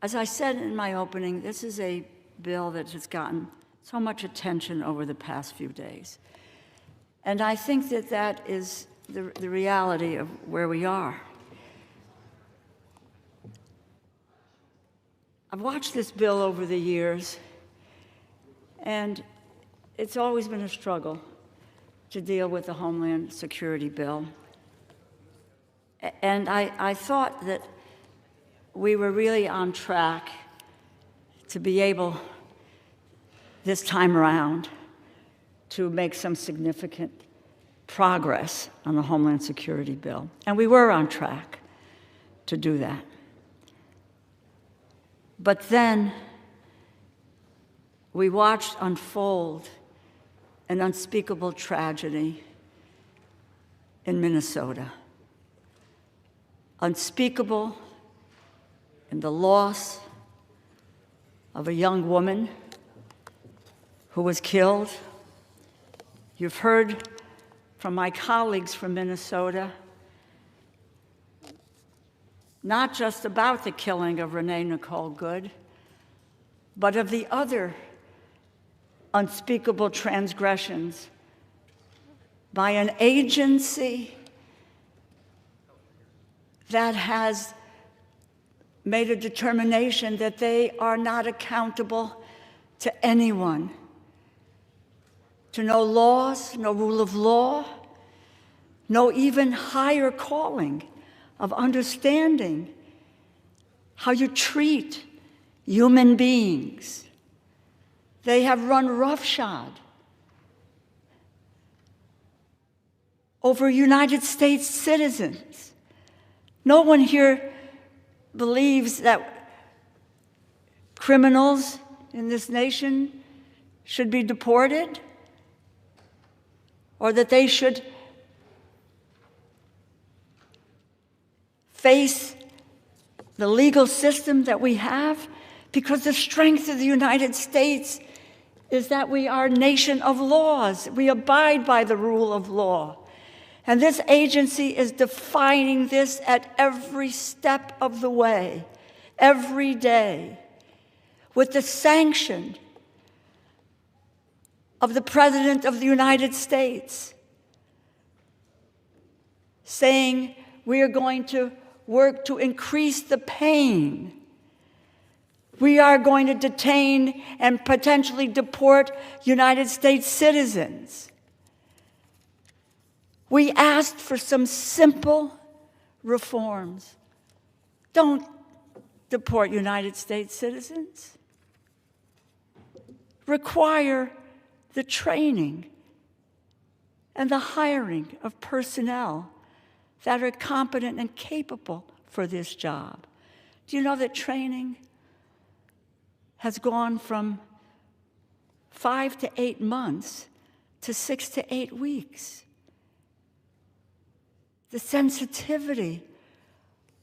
As I said in my opening, this is a bill that has gotten so much attention over the past few days. And I think that that is the reality of where we are. I've watched this bill over the years, and it's always been a struggle to deal with the Homeland Security bill. And I thought that we were really on track to be able, this time around, to make some significant progress on the Homeland Security bill. And we were on track to do that. But then we watched unfold an unspeakable tragedy in Minnesota. Unspeakable in the loss of a young woman who was killed. You've heard from my colleagues from Minnesota, not just about the killing of Renee Nicole Good, but of the other unspeakable transgressions by an agency that has made a determination that they are not accountable to anyone, to no laws, no rule of law, no even higher calling of understanding how you treat human beings. They have run roughshod over United States citizens. No one here believes that criminals in this nation should be deported, or that they should face the legal system that we have, because the strength of the United States is that we are a nation of laws. We abide by the rule of law. And this agency is defining this at every step of the way, every day, with the sanction of the President of the United States, saying we are going to work to increase the pain. We are going to detain and potentially deport United States citizens. We asked for some simple reforms. Don't deport United States citizens. Require the training and the hiring of personnel that are competent and capable for this job. Do you know that training has gone from 5 to 8 months to 6 to 8 weeks? The sensitivity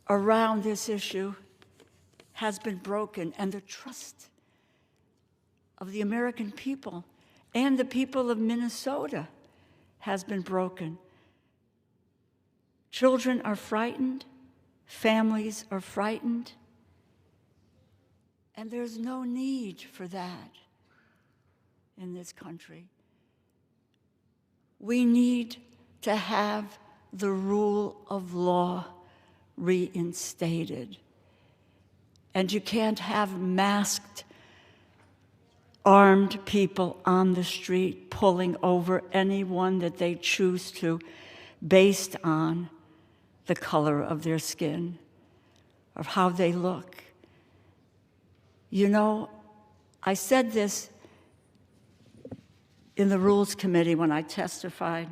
around this issue has been broken, and the trust of the American people and the people of Minnesota has been broken. Children are frightened, families are frightened, and there's no need for that in this country. We need to have the rule of law reinstated. And you can't have masked, armed people on the street pulling over anyone that they choose to based on the color of their skin, of how they look. You know, I said this in the Rules Committee when I testified.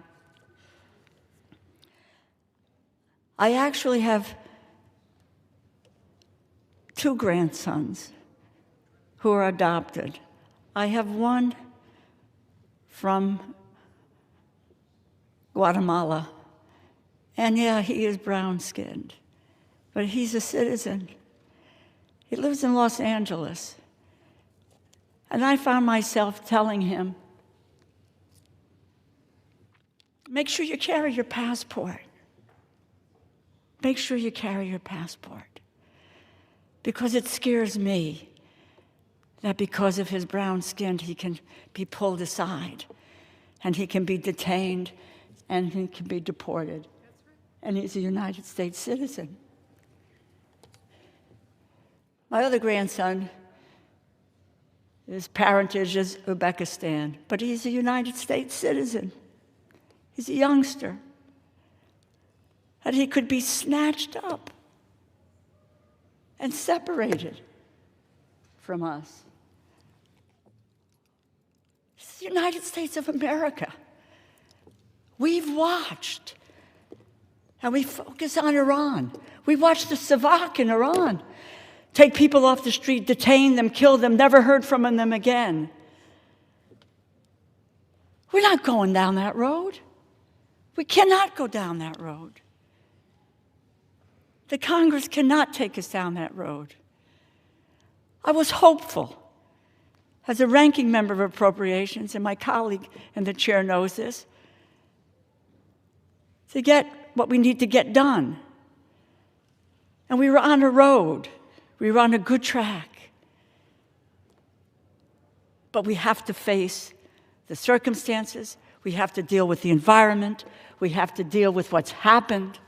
I actually have 2 grandsons who are adopted. I have one from Guatemala, and yeah, he is brown-skinned, but he's a citizen. He lives in Los Angeles. And I found myself telling him, make sure you carry your passport. Make sure you carry your passport. because it scares me that because of his brown skin, he can be pulled aside, and he can be detained, and he can be deported. And he's a United States citizen. My other grandson, his parentage is Uzbekistan, but he's a United States citizen. He's a youngster. And he could be snatched up and separated from us. It's the United States of America. We've watched, and we focus on Iran. We watched the Savak in Iran take people off the street, detain them, kill them, never heard from them again. We're not going down that road. We cannot go down that road. The Congress cannot take us down that road. I was hopeful, as a ranking member of Appropriations, and my colleague and the chair knows this, to get what we need to get done. And we were on a road. We were on a good track. But we have to face the circumstances. We have to deal with the environment. We have to deal with what's happened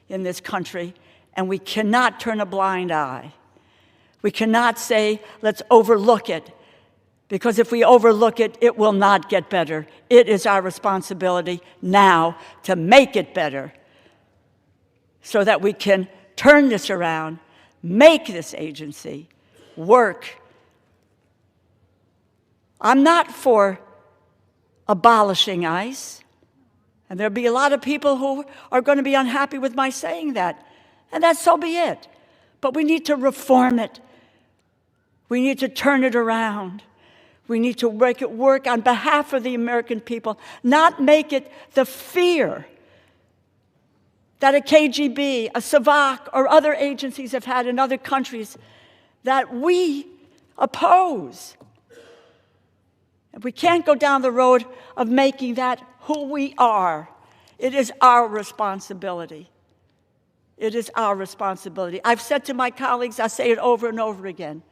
in this country. And we cannot turn a blind eye. We cannot say, let's overlook it. Because if we overlook it, it will not get better. It is our responsibility now to make it better so that we can turn this around, make this agency work. I'm not for abolishing ICE, and there'll be a lot of people who are going to be unhappy with my saying that, and that so be it. But we need to reform it. We need to turn it around. We need to make it work on behalf of the American people, not make it the fear that a KGB, a Savak, or other agencies have had in other countries that we oppose. We can't go down the road of making that who we are. It is our responsibility. It is our responsibility. I've said to my colleagues, I say it over and over again,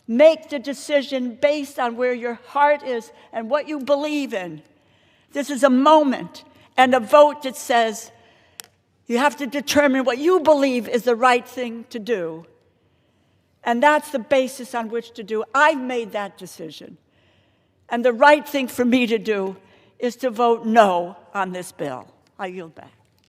make the decision based on where your heart is and what you believe in. This is a moment and a vote that says you have to determine what you believe is the right thing to do. And that's the basis on which to do. I've made that decision. And the right thing for me to do is to vote no on this bill. I yield back.